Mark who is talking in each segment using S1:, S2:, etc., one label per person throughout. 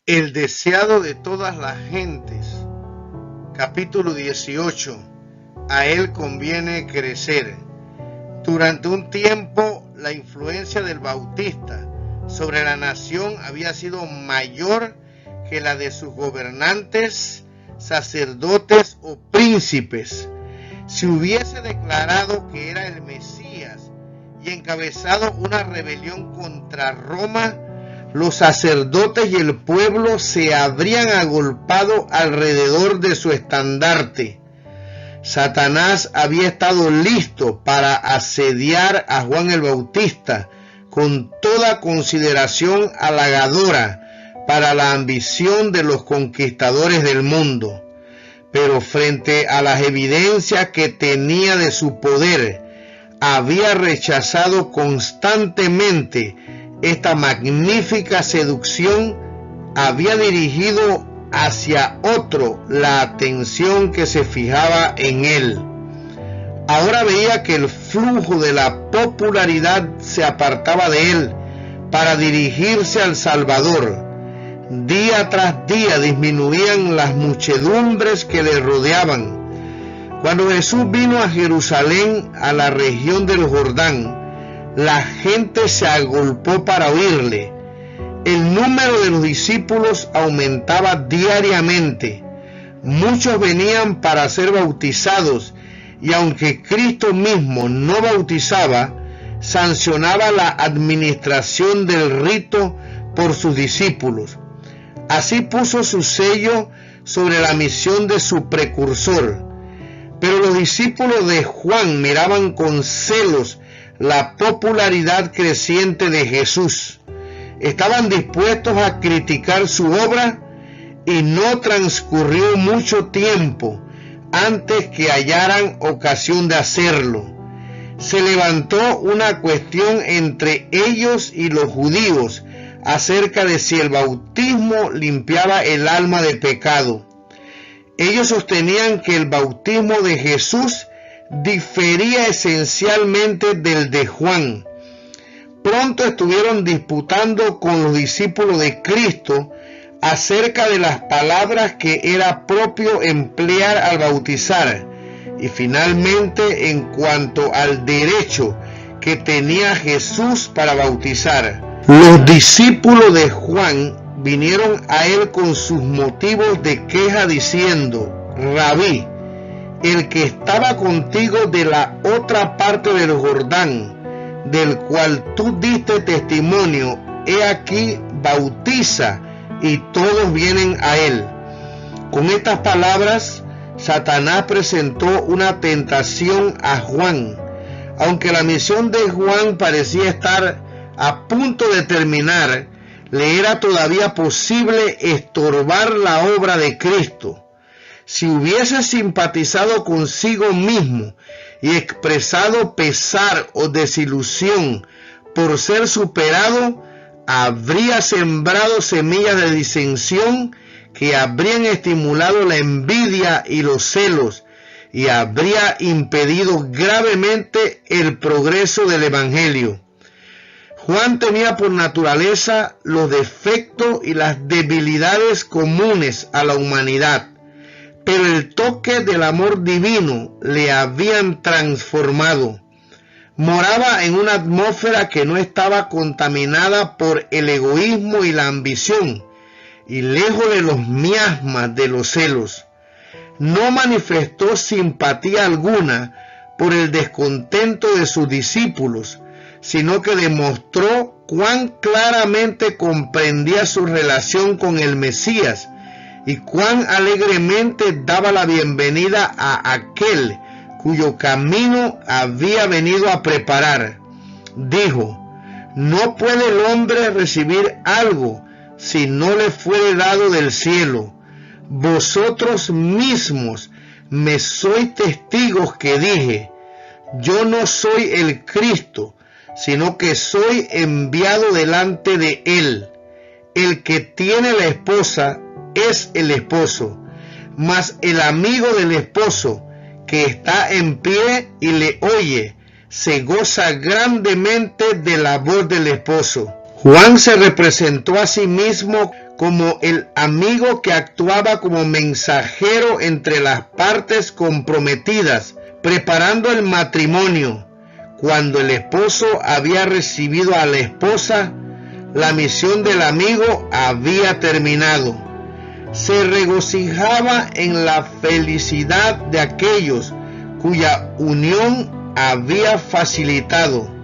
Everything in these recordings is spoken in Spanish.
S1: El deseado de todas las gentes. Capítulo 18. A él conviene crecer. Durante un tiempo, la influencia del Bautista sobre la nación había sido mayor que la de sus gobernantes, sacerdotes o príncipes. Si hubiese declarado que era el Mesías y encabezado una rebelión contra Roma, los sacerdotes y el pueblo se habrían agolpado alrededor de su estandarte. Satanás había estado listo para asediar a Juan el Bautista con toda consideración halagadora para la ambición de los conquistadores del mundo. Pero frente a las evidencias que tenía de su poder, había rechazado constantemente esta magnífica seducción, había dirigido hacia otro la atención que se fijaba en él. Ahora veía que el flujo de la popularidad se apartaba de él para dirigirse al Salvador. Día tras día disminuían las muchedumbres que le rodeaban. Cuando Jesús vino a Jerusalén, a la región del Jordán, la gente se agolpó para oírle. El número de los discípulos aumentaba diariamente. Muchos venían para ser bautizados, y aunque Cristo mismo no bautizaba, sancionaba la administración del rito por sus discípulos. Así puso su sello sobre la misión de su precursor. Pero los discípulos de Juan miraban con celos la popularidad creciente de Jesús. Estaban dispuestos a criticar su obra, y no transcurrió mucho tiempo antes que hallaran ocasión de hacerlo. Se levantó una cuestión entre ellos y los judíos acerca de si el bautismo limpiaba el alma de pecado. Ellos sostenían que el bautismo de Jesús difería esencialmente del de Juan. Pronto estuvieron disputando con los discípulos de Cristo acerca de las palabras que era propio emplear al bautizar, y finalmente en cuanto al derecho que tenía Jesús para bautizar. Los discípulos de Juan vinieron a él con sus motivos de queja diciendo: Rabí, el que estaba contigo de la otra parte del Jordán, del cual tú diste testimonio, he aquí bautiza, y todos vienen a él. Con estas palabras, Satanás presentó una tentación a Juan. Aunque la misión de Juan parecía estar a punto de terminar, le era todavía posible estorbar la obra de Cristo. Si hubiese simpatizado consigo mismo y expresado pesar o desilusión por ser superado, habría sembrado semillas de disensión que habrían estimulado la envidia y los celos, y habría impedido gravemente el progreso del Evangelio. Juan tenía por naturaleza los defectos y las debilidades comunes a la humanidad, pero el toque del amor divino le habían transformado. Moraba en una atmósfera que no estaba contaminada por el egoísmo y la ambición, y lejos de los miasmas de los celos. No manifestó simpatía alguna por el descontento de sus discípulos, sino que demostró cuán claramente comprendía su relación con el Mesías y cuán alegremente daba la bienvenida a aquel cuyo camino había venido a preparar. Dijo: no puede el hombre recibir algo si no le fuere dado del cielo. Vosotros mismos me sois testigos que dije: yo no soy el Cristo, sino que soy enviado delante de él. El que tiene la esposa es el esposo, mas el amigo del esposo que está en pie y le oye, se goza grandemente de la voz del esposo. Juan se representó a sí mismo como el amigo que actuaba como mensajero entre las partes comprometidas, preparando el matrimonio. Cuando el esposo había recibido a la esposa, la misión del amigo había terminado. Se regocijaba en la felicidad de aquellos cuya unión había facilitado.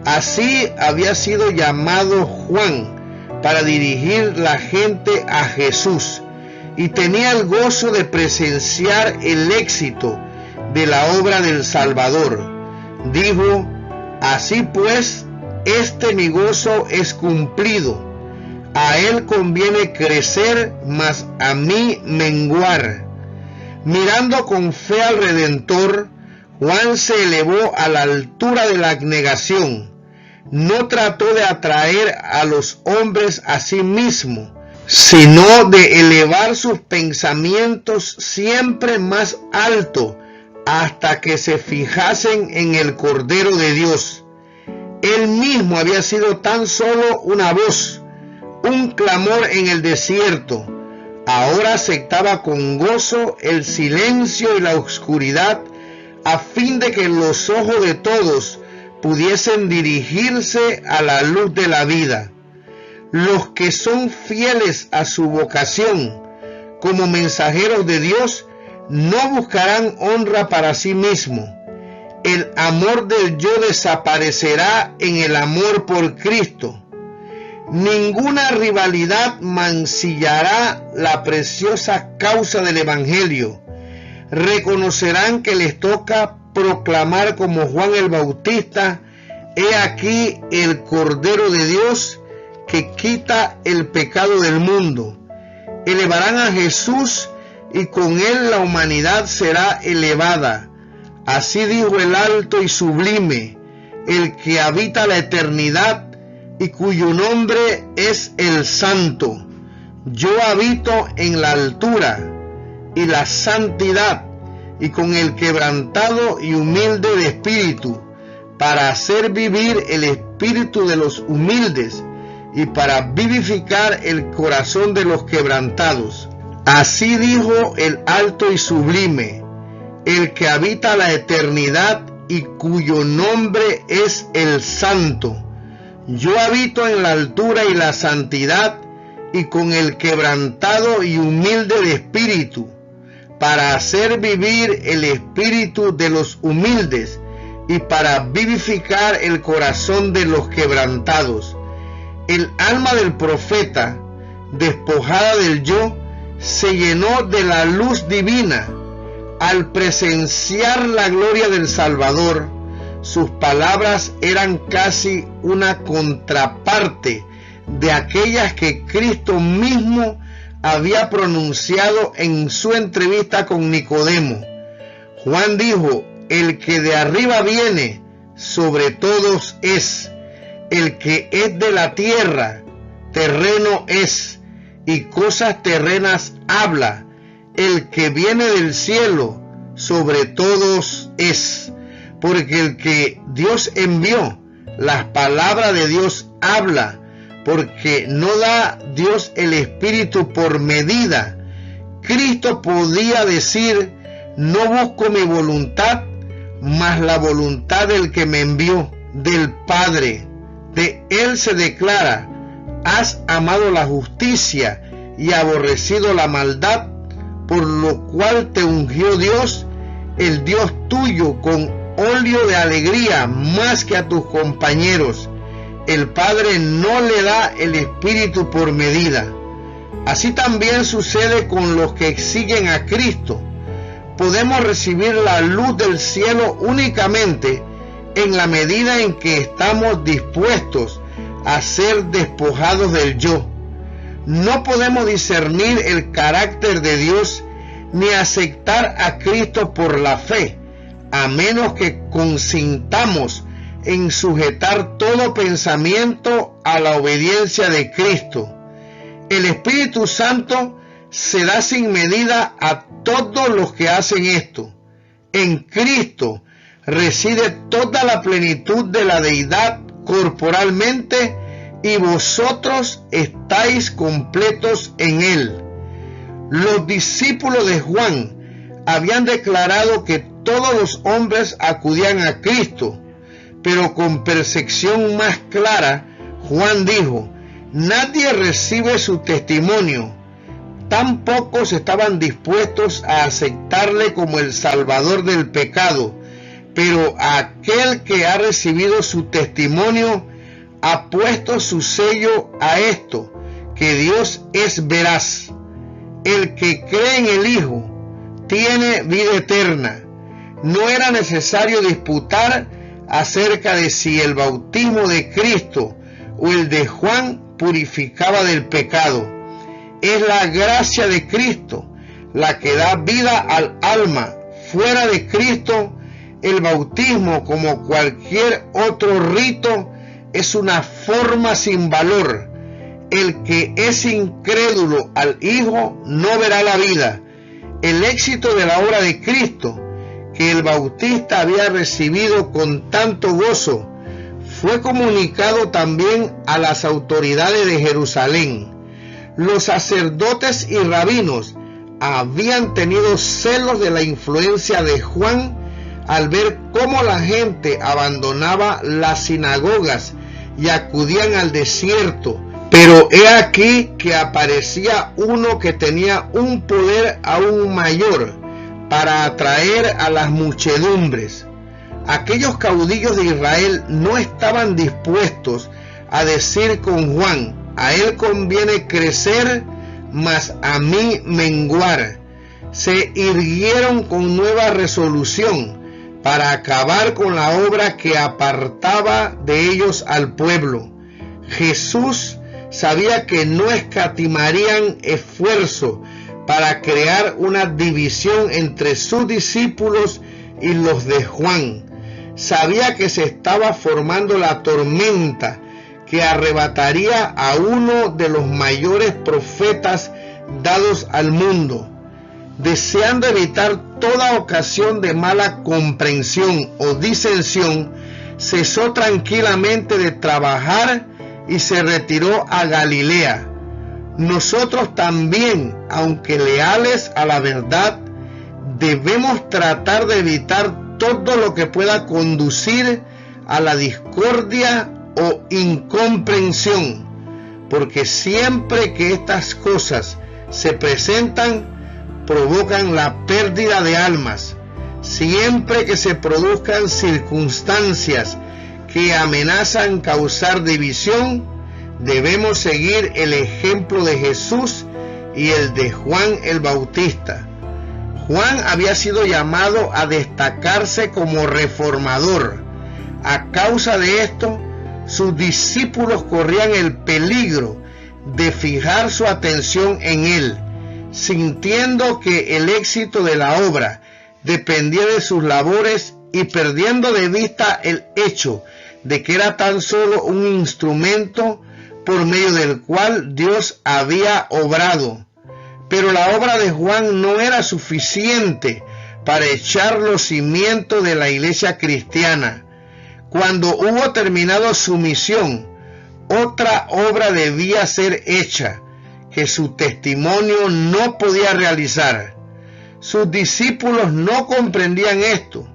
S1: Así había sido llamado Juan para dirigir la gente a Jesús, y tenía el gozo de presenciar el éxito de la obra del Salvador. Dijo: así pues, mi gozo es cumplido. A él conviene crecer, mas a mí menguar. Mirando con fe al Redentor, Juan se elevó a la altura de la abnegación. No trató de atraer a los hombres a sí mismo, sino de elevar sus pensamientos siempre más alto, hasta que se fijasen en el Cordero de Dios. Él mismo había sido tan solo una voz, un clamor en el desierto. Ahora aceptaba con gozo el silencio y la oscuridad, a fin de que los ojos de todos pudiesen dirigirse a la luz de la vida. Los que son fieles a su vocación como mensajeros de Dios no buscarán honra para sí mismos. El amor del yo desaparecerá en el amor por Cristo. Ninguna rivalidad mancillará la preciosa causa del Evangelio. Reconocerán que les toca proclamar como Juan el Bautista: he aquí el Cordero de Dios que quita el pecado del mundo. Elevarán a Jesús y con él la humanidad será elevada. Así dijo el alto y sublime, el que habita la eternidad y cuyo nombre es el Santo. Yo habito en la altura y la santidad, y con el quebrantado y humilde de espíritu, para hacer vivir el espíritu de los humildes y para vivificar el corazón de los quebrantados. Así dijo el alto y sublime, el que habita la eternidad y cuyo nombre es el Santo. Yo habito en la altura y la santidad, y con el quebrantado y humilde de espíritu, para hacer vivir el espíritu de los humildes y para vivificar el corazón de los quebrantados. El alma del profeta, despojada del yo, se llenó de la luz divina. Al presenciar la gloria del Salvador, sus palabras eran casi una contraparte de aquellas que Cristo mismo había pronunciado en su entrevista con Nicodemo. Juan dijo: el que de arriba viene, sobre todos es. El que es de la tierra, terreno es, y cosas terrenas habla. El que viene del cielo, sobre todos es. Porque el que Dios envió, las palabras de Dios habla, porque no da Dios el Espíritu por medida. Cristo podía decir: no busco mi voluntad, mas la voluntad del que me envió, del Padre. De él se declara: has amado la justicia y aborrecido la maldad, por lo cual te ungió Dios, el Dios tuyo, con óleo de alegría más que a tus compañeros. El Padre no le da el Espíritu por medida. Así también sucede con los que siguen a Cristo. Podemos recibir la luz del cielo únicamente en la medida en que estamos dispuestos a ser despojados del yo. No podemos discernir el carácter de Dios ni aceptar a Cristo por la fe, a menos que consintamos en sujetar todo pensamiento a la obediencia de Cristo. El Espíritu Santo se da sin medida a todos los que hacen esto. En Cristo reside toda la plenitud de la deidad corporalmente, y vosotros estáis completos en él. Los discípulos de Juan habían declarado que todos los hombres acudían a Cristo, pero con percepción más clara, Juan dijo: nadie recibe su testimonio. Tan pocos estaban dispuestos a aceptarle como el Salvador del pecado, pero aquel que ha recibido su testimonio ha puesto su sello a esto, que Dios es veraz. El que cree en el Hijo tiene vida eterna. No era necesario disputar acerca de si el bautismo de Cristo o el de Juan purificaba del pecado. Es la gracia de Cristo la que da vida al alma. Fuera de Cristo, el bautismo, como cualquier otro rito, es una forma sin valor. El que es incrédulo al Hijo no verá la vida. El éxito de la obra de Cristo, que el Bautista había recibido con tanto gozo, fue comunicado también a las autoridades de Jerusalén. Los sacerdotes y rabinos habían tenido celos de la influencia de Juan al ver cómo la gente abandonaba las sinagogas y acudían al desierto. Pero he aquí que aparecía uno que tenía un poder aún mayor para atraer a las muchedumbres. Aquellos caudillos de Israel no estaban dispuestos a decir con Juan: a él conviene crecer, mas a mí menguar. Se irguieron con nueva resolución para acabar con la obra que apartaba de ellos al pueblo. Jesús sabía que no escatimarían esfuerzo para crear una división entre sus discípulos y los de Juan. Sabía que se estaba formando la tormenta que arrebataría a uno de los mayores profetas dados al mundo. Deseando evitar toda ocasión de mala comprensión o disensión, cesó tranquilamente de trabajar y se retiró a Galilea. Nosotros también, aunque leales a la verdad, debemos tratar de evitar todo lo que pueda conducir a la discordia o incomprensión, porque siempre que estas cosas se presentan, provocan la pérdida de almas. Siempre que se produzcan circunstancias que amenazan causar división, debemos seguir el ejemplo de Jesús y el de Juan el Bautista. Juan había sido llamado a destacarse como reformador. A causa de esto, sus discípulos corrían el peligro de fijar su atención en él, sintiendo que el éxito de la obra dependía de sus labores y perdiendo de vista el hecho de que era tan solo un instrumento por medio del cual Dios había obrado. Pero la obra de Juan no era suficiente para echar los cimientos de la iglesia cristiana. Cuando hubo terminado su misión, otra obra debía ser hecha, que su testimonio no podía realizar. Sus discípulos no comprendían esto.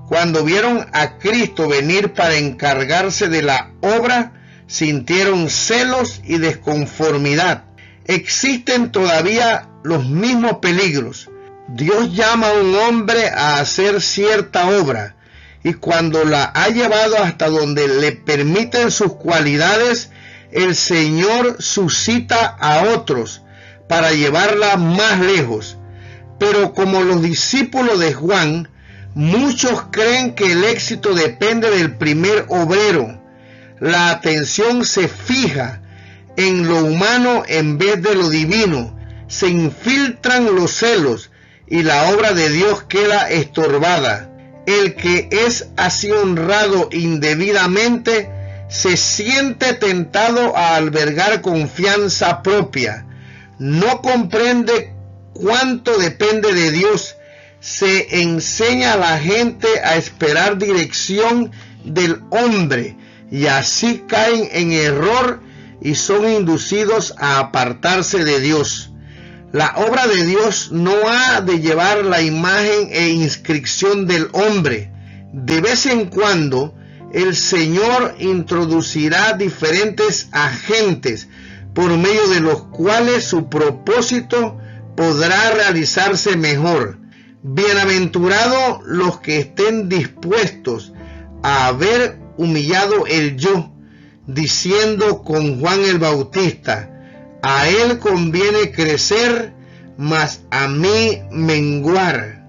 S1: Cuando vieron a Cristo venir para encargarse de la obra, sintieron celos y desconformidad. Existen todavía los mismos peligros. Dios llama a un hombre a hacer cierta obra, y cuando la ha llevado hasta donde le permiten sus cualidades, el Señor suscita a otros para llevarla más lejos. Pero como los discípulos de Juan, muchos creen que el éxito depende del primer obrero. La atención se fija en lo humano en vez de lo divino. Se infiltran los celos y la obra de Dios queda estorbada. El que es así honrado indebidamente se siente tentado a albergar confianza propia. No comprende cuánto depende de Dios. Se enseña a la gente a esperar dirección del hombre y así caen en error y son inducidos a apartarse de Dios. La obra de Dios no ha de llevar la imagen e inscripción del hombre. De vez en cuando, el Señor introducirá diferentes agentes por medio de los cuales su propósito podrá realizarse mejor. Bienaventurados los que estén dispuestos a haber humillado el yo, diciendo con Juan el Bautista: a él conviene crecer, mas a mí menguar.